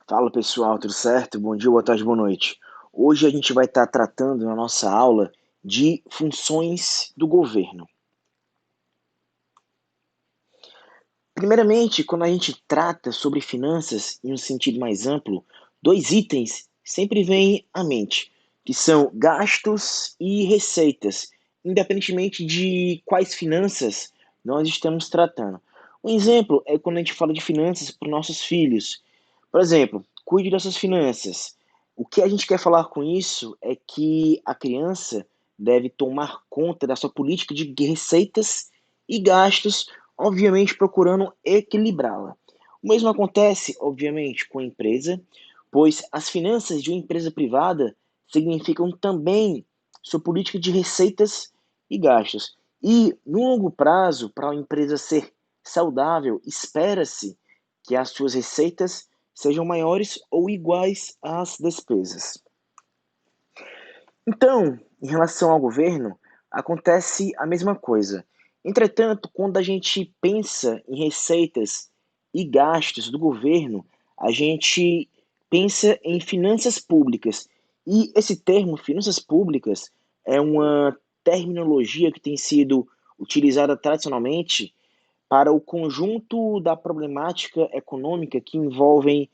Fala pessoal, tudo certo? Bom dia, boa tarde, boa noite. Hoje a gente vai estar tratando na nossa aula de funções do governo. Primeiramente, quando a gente trata sobre finanças em um sentido mais amplo, dois itens sempre vêm à mente, que são gastos e receitas, independentemente de quais finanças nós estamos tratando. Um exemplo é quando a gente fala de finanças para os nossos filhos. Por exemplo, cuide das suas finanças. O que a gente quer falar com isso é que a criança deve tomar conta da sua política de receitas e gastos, obviamente procurando equilibrá-la. O mesmo acontece, obviamente, com a empresa, pois as finanças de uma empresa privada significam também sua política de receitas e gastos. E, no longo prazo, para uma empresa ser saudável, espera-se que as suas receitas sejam maiores ou iguais às despesas. Então, em relação ao governo, acontece a mesma coisa. Entretanto, quando a gente pensa em receitas e gastos do governo, a gente pensa em finanças públicas. E esse termo, finanças públicas, é uma terminologia que tem sido utilizada tradicionalmente para o conjunto da problemática econômica que envolvem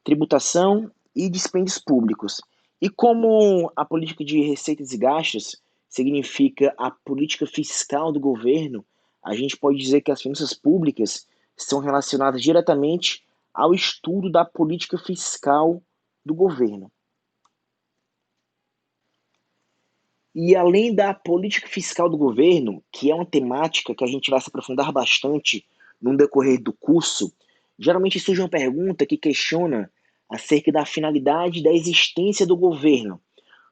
tributação e dispêndios públicos. E como a política de receitas e gastos significa a política fiscal do governo, a gente pode dizer que as finanças públicas são relacionadas diretamente ao estudo da política fiscal do governo. E além da política fiscal do governo, que é uma temática que a gente vai se aprofundar bastante no decorrer do curso, geralmente surge uma pergunta que questiona acerca da finalidade da existência do governo.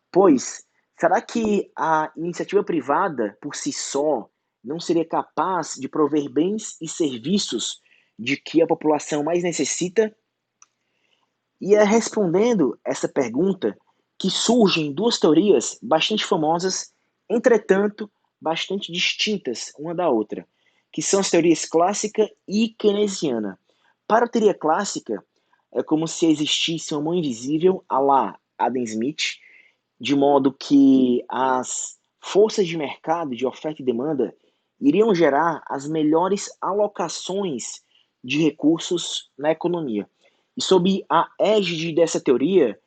Pois, será que a iniciativa privada, por si só, não seria capaz de prover bens e serviços de que a população mais necessita? E é respondendo essa pergunta que surgem duas teorias bastante famosas, entretanto, bastante distintas uma da outra, que são as teorias clássica e keynesiana. Para a teoria clássica, é como se existisse uma mão invisível, à la Adam Smith, de modo que as forças de mercado, de oferta e demanda, iriam gerar as melhores alocações de recursos na economia. E sob a égide dessa teoria,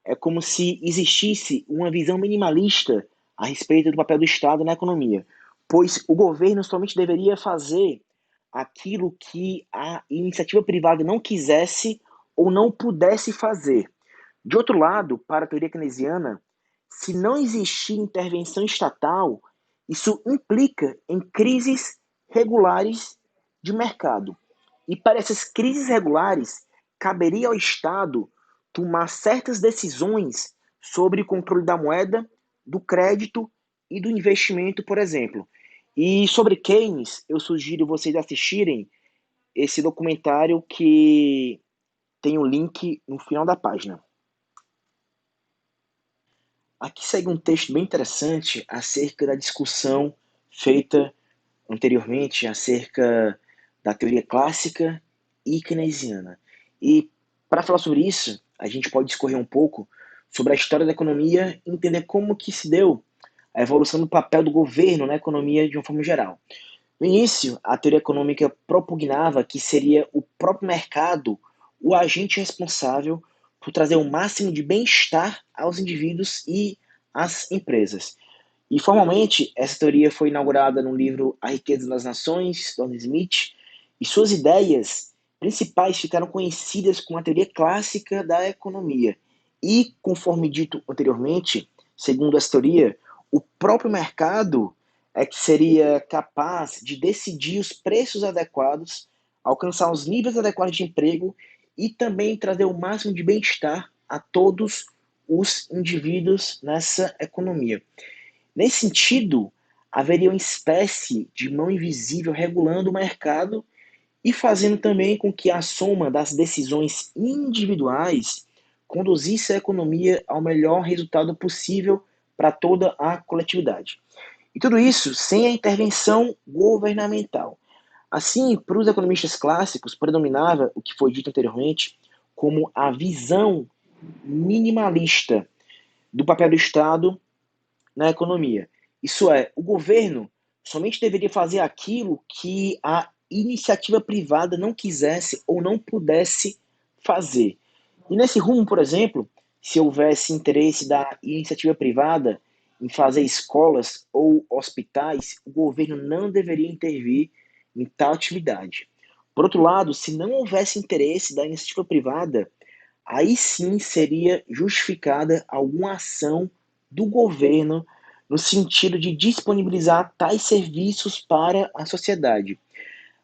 é como se existisse uma visão minimalista a respeito do papel do Estado na economia, pois o governo somente deveria fazer aquilo que a iniciativa privada não quisesse ou não pudesse fazer. De outro lado, para a teoria keynesiana, se não existir intervenção estatal, isso implica em crises regulares de mercado. E para essas crises regulares, caberia ao Estado tomar certas decisões sobre o controle da moeda, do crédito e do investimento, por exemplo. E sobre Keynes, eu sugiro vocês assistirem esse documentário que tem o link no final da página. Aqui segue um texto bem interessante acerca da discussão feita anteriormente acerca da teoria clássica e keynesiana. E para falar sobre isso, a gente pode discorrer um pouco sobre a história da economia e entender como que se deu a evolução do papel do governo na economia de uma forma geral. No início, a teoria econômica propugnava que seria o próprio mercado o agente responsável por trazer o máximo de bem-estar aos indivíduos e às empresas. E formalmente, essa teoria foi inaugurada no livro A Riqueza das Nações, do Adam Smith, e suas ideias principais ficaram conhecidas como a teoria clássica da economia. E, conforme dito anteriormente, segundo essa teoria, o próprio mercado é que seria capaz de decidir os preços adequados, alcançar os níveis adequados de emprego e também trazer o máximo de bem-estar a todos os indivíduos nessa economia. Nesse sentido, haveria uma espécie de mão invisível regulando o mercado e fazendo também com que a soma das decisões individuais conduzisse a economia ao melhor resultado possível para toda a coletividade. E tudo isso sem a intervenção governamental. Assim, para os economistas clássicos, predominava o que foi dito anteriormente como a visão minimalista do papel do Estado na economia. Isso é, o governo somente deveria fazer aquilo que a iniciativa privada não quisesse ou não pudesse fazer. E nesse rumo, por exemplo, se houvesse interesse da iniciativa privada em fazer escolas ou hospitais, o governo não deveria intervir em tal atividade. Por outro lado, se não houvesse interesse da iniciativa privada, aí sim seria justificada alguma ação do governo no sentido de disponibilizar tais serviços para a sociedade.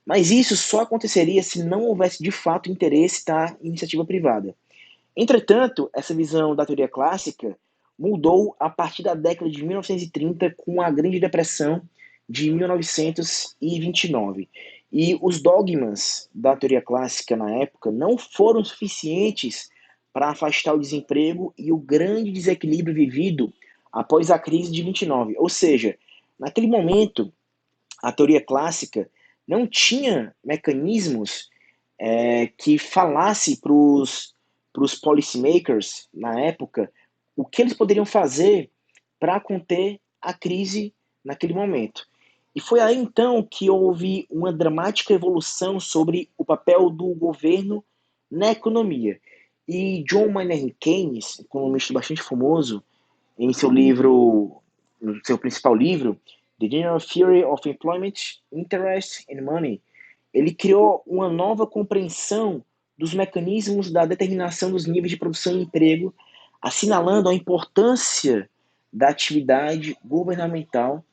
Mas isso só aconteceria se não houvesse de fato interesse da iniciativa privada. Entretanto, essa visão da teoria clássica mudou a partir da década de 1930 com a Grande Depressão de 1929. E os dogmas da teoria clássica na época não foram suficientes para afastar o desemprego e o grande desequilíbrio vivido após a crise de 29. Ou seja, naquele momento, a teoria clássica não tinha mecanismos que falasse para os policymakers na época o que eles poderiam fazer para conter a crise naquele momento. E foi aí então que houve uma dramática evolução sobre o papel do governo na economia. E John Maynard Keynes, economista bastante famoso, em seu livro, no seu principal livro, The General Theory of Employment, Interest and Money, ele criou uma nova compreensão dos mecanismos da determinação dos níveis de produção e emprego, assinalando a importância da atividade governamental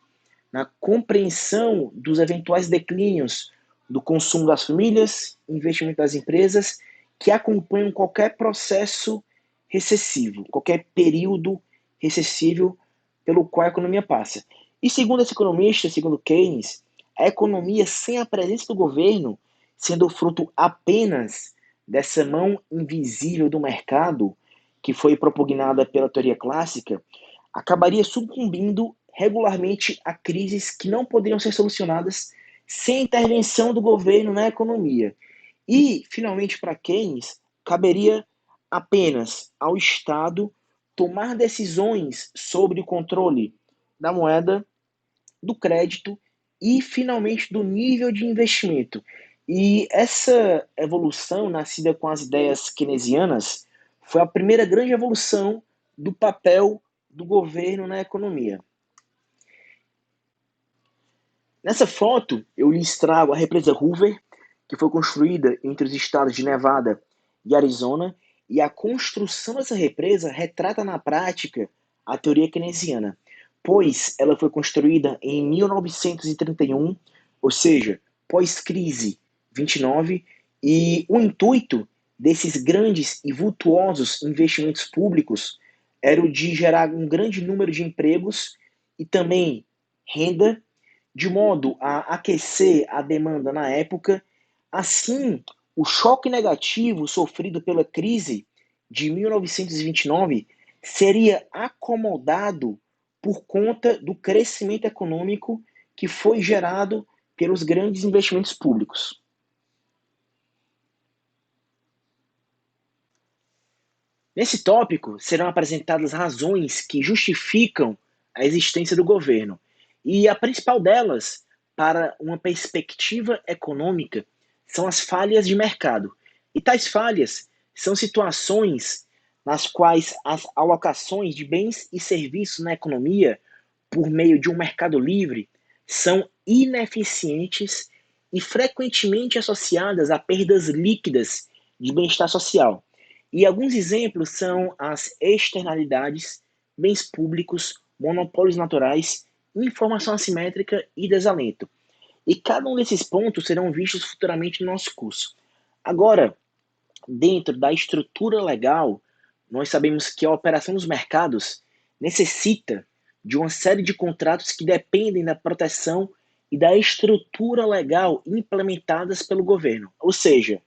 na compreensão dos eventuais declínios do consumo das famílias, investimento das empresas, que acompanham qualquer processo recessivo, qualquer período recessivo pelo qual a economia passa. E segundo esse economista, segundo Keynes, a economia sem a presença do governo, sendo fruto apenas dessa mão invisível do mercado, que foi propugnada pela teoria clássica, acabaria sucumbindo regularmente a crises que não poderiam ser solucionadas sem intervenção do governo na economia. E, finalmente, para Keynes, caberia apenas ao Estado tomar decisões sobre o controle da moeda, do crédito e, finalmente, do nível de investimento. E essa evolução, nascida com as ideias keynesianas, foi a primeira grande evolução do papel do governo na economia. Nessa foto, eu lhes trago a represa Hoover, que foi construída entre os estados de Nevada e Arizona, e a construção dessa represa retrata na prática a teoria keynesiana, pois ela foi construída em 1931, ou seja, pós-crise 29, e o intuito desses grandes e vultuosos investimentos públicos era o de gerar um grande número de empregos e também renda, de modo a aquecer a demanda na época. Assim, o choque negativo sofrido pela crise de 1929 seria acomodado por conta do crescimento econômico que foi gerado pelos grandes investimentos públicos. Nesse tópico, serão apresentadas razões que justificam a existência do governo, e a principal delas, para uma perspectiva econômica, são as falhas de mercado. E tais falhas são situações nas quais as alocações de bens e serviços na economia, por meio de um mercado livre, são ineficientes e frequentemente associadas a perdas líquidas de bem-estar social. E alguns exemplos são as externalidades, bens públicos, monopólios naturais, informação assimétrica e desalento. E cada um desses pontos serão vistos futuramente no nosso curso. Agora, dentro da estrutura legal, nós sabemos que a operação dos mercados necessita de uma série de contratos que dependem da proteção e da estrutura legal implementadas pelo governo. Ou seja,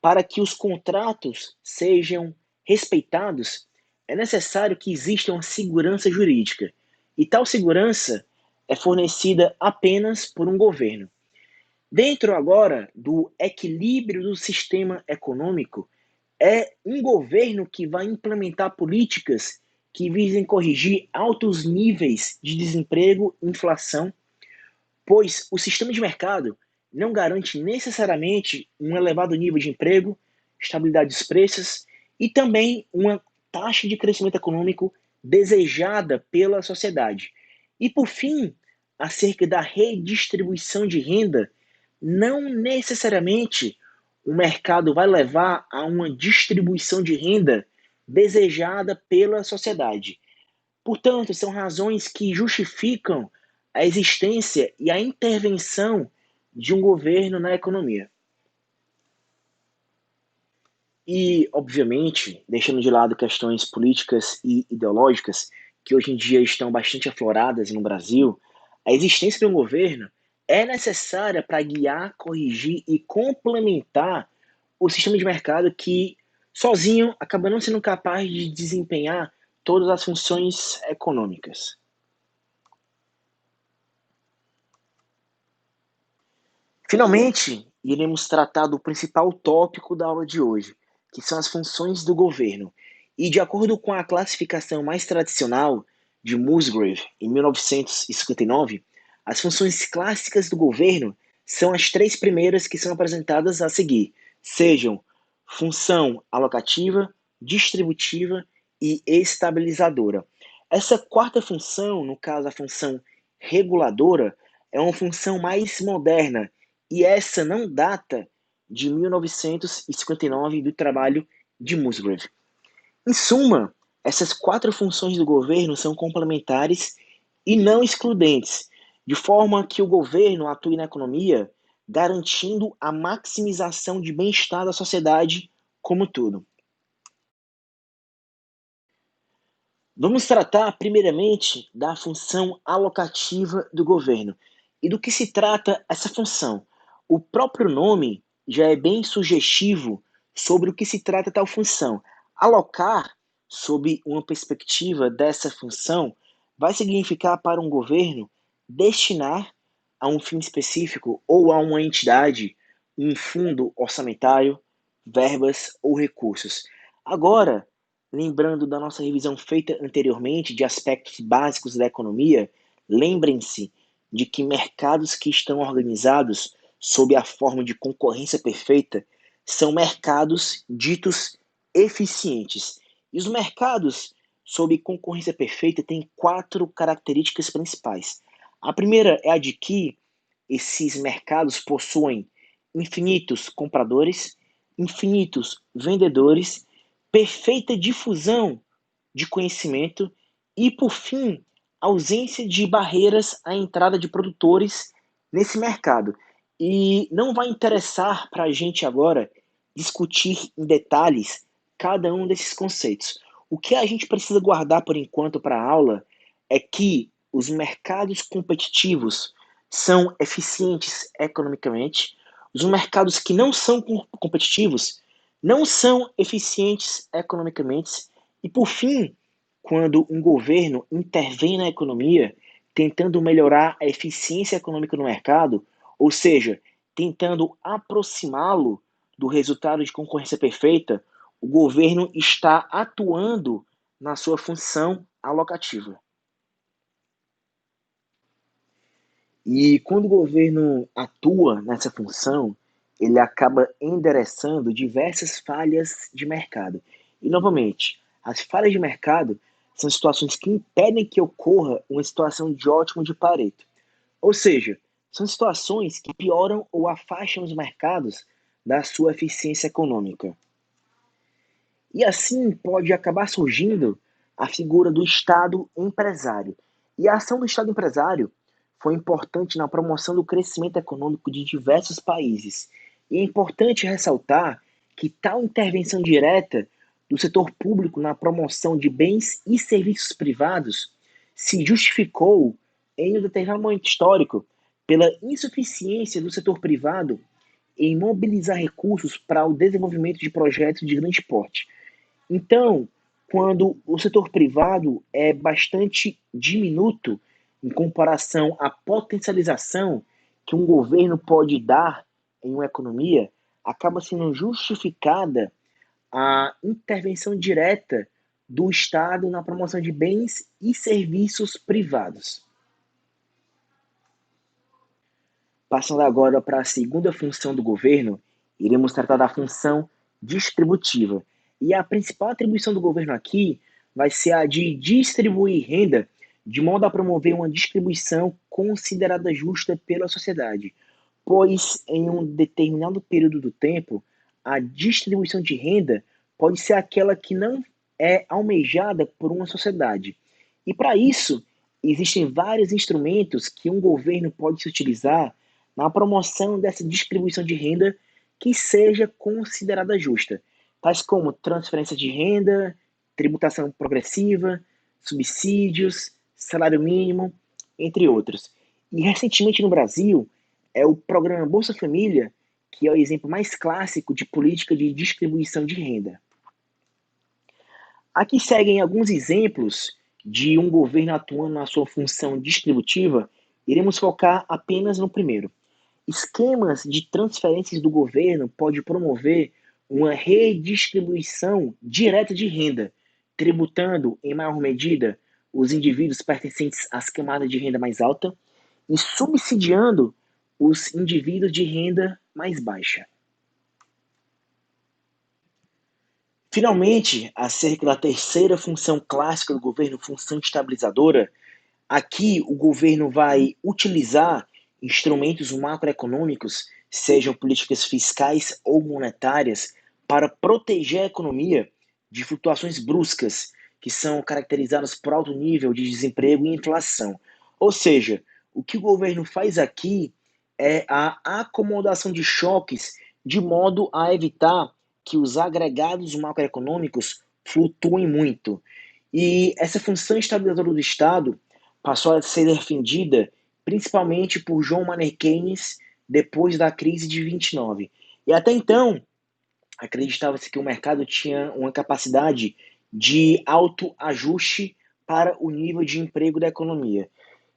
para que os contratos sejam respeitados, é necessário que exista uma segurança jurídica. E tal segurança é fornecida apenas por um governo. Dentro agora do equilíbrio do sistema econômico, É um governo que vai implementar políticas que visem corrigir altos níveis de desemprego e inflação, pois o sistema de mercado não garante necessariamente um elevado nível de emprego, estabilidade dos preços e também uma taxa de crescimento econômico desejada pela sociedade. E por fim, acerca da redistribuição de renda, não necessariamente o mercado vai levar a uma distribuição de renda desejada pela sociedade. Portanto, são razões que justificam a existência e a intervenção de um governo na economia. E, obviamente, deixando de lado questões políticas e ideológicas, que hoje em dia estão bastante afloradas no Brasil, a existência de um governo é necessária para guiar, corrigir e complementar o sistema de mercado que, sozinho, acaba não sendo capaz de desempenhar todas as funções econômicas. Finalmente, iremos tratar do principal tópico da aula de hoje, que são as funções do governo. E de acordo com a classificação mais tradicional de Musgrave, em 1959, as funções clássicas do governo são as três primeiras que são apresentadas a seguir, sejam função alocativa, distributiva e estabilizadora. Essa quarta função, no caso a função reguladora, é uma função mais moderna e essa não data de 1959 do trabalho de Musgrave. Em suma, essas quatro funções do governo são complementares e não excludentes, de forma que o governo atue na economia, garantindo a maximização de bem-estar da sociedade como um todo. Vamos tratar, primeiramente, da função alocativa do governo. E do que se trata essa função? O próprio nome já é bem sugestivo sobre o que se trata tal função. Alocar, sob uma perspectiva dessa função, vai significar para um governo destinar a um fim específico ou a uma entidade um fundo orçamentário, verbas ou recursos. Agora, lembrando da nossa revisão feita anteriormente de aspectos básicos da economia, lembrem-se de que mercados que estão organizados sob a forma de concorrência perfeita são mercados ditos eficientes. E os mercados sob concorrência perfeita têm quatro características principais. A primeira é a de que esses mercados possuem infinitos compradores, infinitos vendedores, perfeita difusão de conhecimento e, por fim, ausência de barreiras à entrada de produtores nesse mercado. E não vai interessar para a gente agora discutir em detalhes cada um desses conceitos. O que a gente precisa guardar por enquanto para a aula é que os mercados competitivos são eficientes economicamente, os mercados que não são competitivos não são eficientes economicamente e, por fim, quando um governo intervém na economia tentando melhorar a eficiência econômica no mercado, ou seja, tentando aproximá-lo do resultado de concorrência perfeita, o governo está atuando na sua função alocativa. E quando o governo atua nessa função, ele acaba endereçando diversas falhas de mercado. E, novamente, as falhas de mercado são situações que impedem que ocorra uma situação de ótimo de Pareto. Ou seja, são situações que pioram ou afastam os mercados da sua eficiência econômica. E assim pode acabar surgindo a figura do Estado empresário. E a ação do Estado empresário foi importante na promoção do crescimento econômico de diversos países. E é importante ressaltar que tal intervenção direta do setor público na promoção de bens e serviços privados se justificou em um determinado momento histórico pela insuficiência do setor privado em mobilizar recursos para o desenvolvimento de projetos de grande porte. Então, quando o setor privado é bastante diminuto em comparação à potencialização que um governo pode dar em uma economia, acaba sendo justificada a intervenção direta do Estado na promoção de bens e serviços privados. Passando agora para a segunda função do governo, iremos tratar da função distributiva. E a principal atribuição do governo aqui vai ser a de distribuir renda de modo a promover uma distribuição considerada justa pela sociedade, pois em um determinado período do tempo, a distribuição de renda pode ser aquela que não é almejada por uma sociedade. E para isso, existem vários instrumentos que um governo pode se utilizar na promoção dessa distribuição de renda que seja considerada justa, tais como transferência de renda, tributação progressiva, subsídios, salário mínimo, entre outros. E recentemente no Brasil, é o programa Bolsa Família, que é o exemplo mais clássico de política de distribuição de renda. Aqui seguem alguns exemplos de um governo atuando na sua função distributiva. Iremos focar apenas no primeiro. Esquemas de transferências do governo pode promover uma redistribuição direta de renda, tributando em maior medida os indivíduos pertencentes às camadas de renda mais alta e subsidiando os indivíduos de renda mais baixa. Finalmente, acerca da terceira função clássica do governo, função estabilizadora, aqui o governo vai utilizar instrumentos macroeconômicos, sejam políticas fiscais ou monetárias, para proteger a economia de flutuações bruscas, que são caracterizadas por alto nível de desemprego e inflação. Ou seja, o que o governo faz aqui é a acomodação de choques de modo a evitar que os agregados macroeconômicos flutuem muito. E essa função estabilizadora do Estado passou a ser defendida principalmente por John Maynard Keynes depois da crise de 29. E até então, acreditava-se que o mercado tinha uma capacidade de autoajuste para o nível de emprego da economia.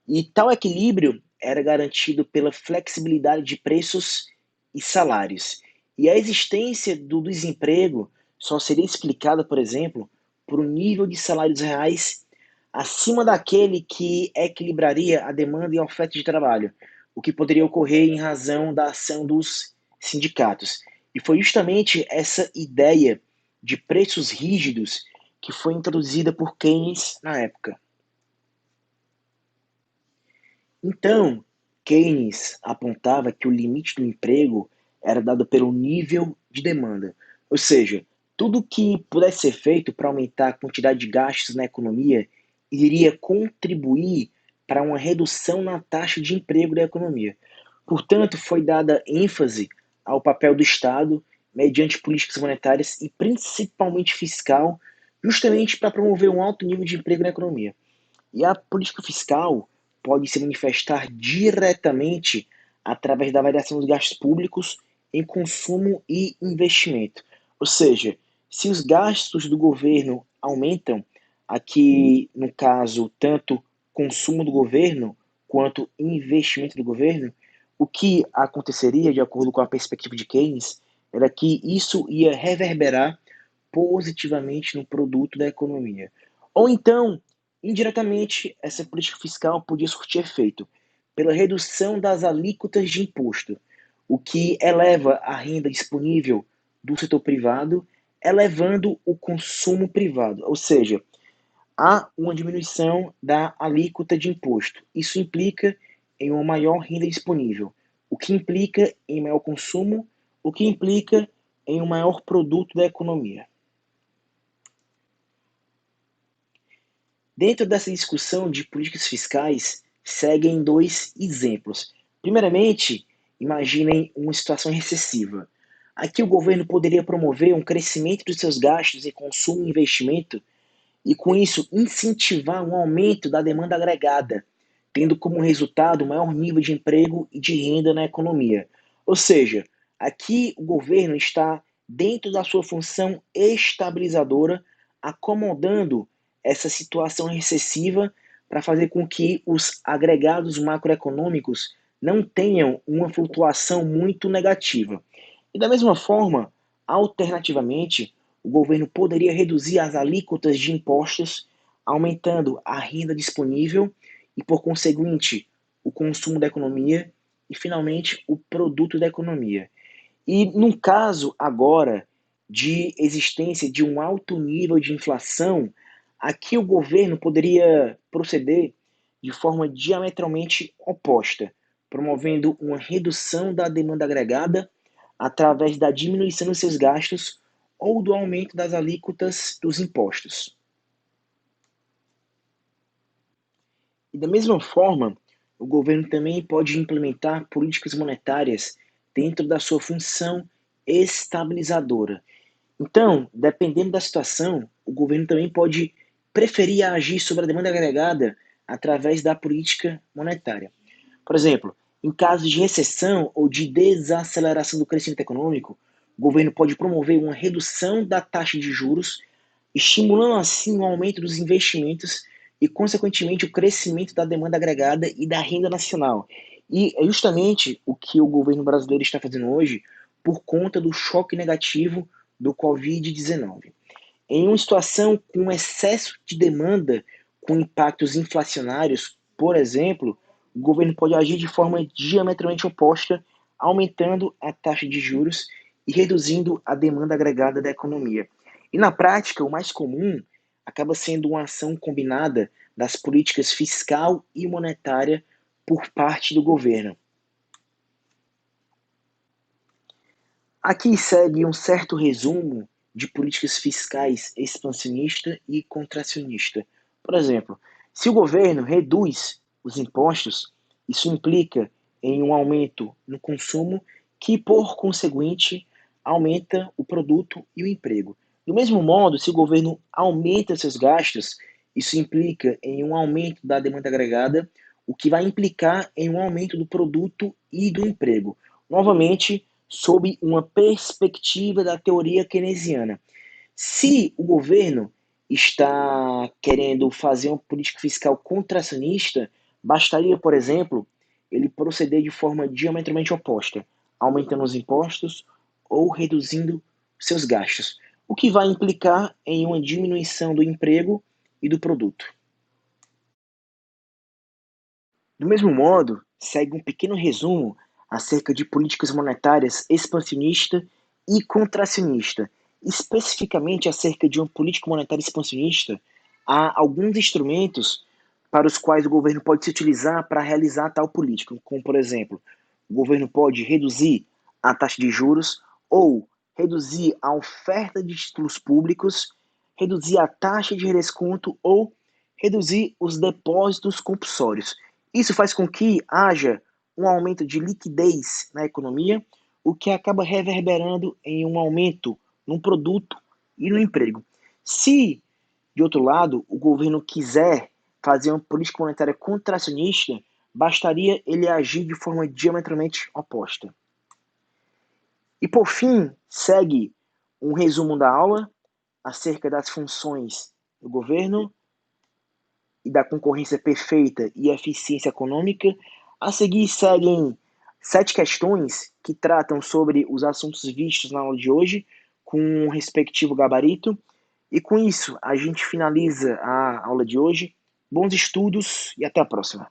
E tal equilíbrio era garantido pela flexibilidade de preços e salários. E a existência do desemprego só seria explicada, por exemplo, por um nível de salários reais acima daquele que equilibraria a demanda e a oferta de trabalho, o que poderia ocorrer em razão da ação dos sindicatos. E foi justamente essa ideia de preços rígidos que foi introduzida por Keynes na época. Então, Keynes apontava que o limite do emprego era dado pelo nível de demanda, ou seja, tudo que pudesse ser feito para aumentar a quantidade de gastos na economia iria contribuir para uma redução na taxa de emprego da economia. Portanto, foi dada ênfase ao papel do Estado mediante políticas monetárias e principalmente fiscal, justamente para promover um alto nível de emprego na economia. E a política fiscal pode se manifestar diretamente através da variação dos gastos públicos em consumo e investimento. Ou seja, se os gastos do governo aumentam, aqui no caso, tanto consumo do governo quanto investimento do governo, o que aconteceria, de acordo com a perspectiva de Keynes, era que isso ia reverberar positivamente no produto da economia. Ou então, indiretamente, essa política fiscal podia surtir efeito pela redução das alíquotas de imposto, o que eleva a renda disponível do setor privado, elevando o consumo privado. Ou seja, há uma diminuição da alíquota de imposto. Isso implica em uma maior renda disponível, o que implica em maior consumo, o que implica em um maior produto da economia. Dentro dessa discussão de políticas fiscais, seguem dois exemplos. Primeiramente, imaginem uma situação recessiva. Aqui o governo poderia promover um crescimento dos seus gastos em consumo e investimento e, com isso, incentivar um aumento da demanda agregada, tendo como resultado um maior nível de emprego e de renda na economia. Ou seja, aqui o governo está, dentro da sua função estabilizadora, acomodando essa situação recessiva para fazer com que os agregados macroeconômicos não tenham uma flutuação muito negativa. E da mesma forma, alternativamente, o governo poderia reduzir as alíquotas de impostos, aumentando a renda disponível e, por conseguinte, o consumo da economia e, finalmente, o produto da economia. E num caso agora de existência de um alto nível de inflação, aqui o governo poderia proceder de forma diametralmente oposta, promovendo uma redução da demanda agregada através da diminuição dos seus gastos ou do aumento das alíquotas dos impostos. E da mesma forma, o governo também pode implementar políticas monetárias dentro da sua função estabilizadora. Então, dependendo da situação, o governo também pode preferir agir sobre a demanda agregada através da política monetária. Por exemplo, em casos de recessão ou de desaceleração do crescimento econômico, o governo pode promover uma redução da taxa de juros, estimulando assim o aumento dos investimentos e, consequentemente, o crescimento da demanda agregada e da renda nacional. E é justamente o que o governo brasileiro está fazendo hoje por conta do choque negativo do Covid-19. Em uma situação com excesso de demanda, com impactos inflacionários, por exemplo, o governo pode agir de forma diametralmente oposta, aumentando a taxa de juros e reduzindo a demanda agregada da economia. E na prática, o mais comum acaba sendo uma ação combinada das políticas fiscal e monetária por parte do governo. Aqui segue um certo resumo de políticas fiscais expansionista e contracionista. Por exemplo, se o governo reduz os impostos, isso implica em um aumento no consumo que, por conseguinte, aumenta o produto e o emprego. Do mesmo modo, se o governo aumenta seus gastos, isso implica em um aumento da demanda agregada, o que vai implicar em um aumento do produto e do emprego. Novamente, sob uma perspectiva da teoria keynesiana. Se o governo está querendo fazer uma política fiscal contracionista, bastaria, por exemplo, ele proceder de forma diametralmente oposta, aumentando os impostos ou reduzindo seus gastos, o que vai implicar em uma diminuição do emprego e do produto. Do mesmo modo, segue um pequeno resumo acerca de políticas monetárias expansionista e contracionista. Especificamente acerca de uma política monetária expansionista, há alguns instrumentos para os quais o governo pode se utilizar para realizar tal política, como, por exemplo, o governo pode reduzir a taxa de juros ou reduzir a oferta de títulos públicos, reduzir a taxa de redesconto ou reduzir os depósitos compulsórios. Isso faz com que haja um aumento de liquidez na economia, o que acaba reverberando em um aumento no produto e no emprego. Se, de outro lado, o governo quiser fazer uma política monetária contracionista, bastaria ele agir de forma diametralmente oposta. E por fim, segue um resumo da aula acerca das funções do governo e da concorrência perfeita e eficiência econômica. A seguir seguem 7 questões que tratam sobre os assuntos vistos na aula de hoje, com um respectivo gabarito. E com isso, a gente finaliza a aula de hoje. Bons estudos e até a próxima.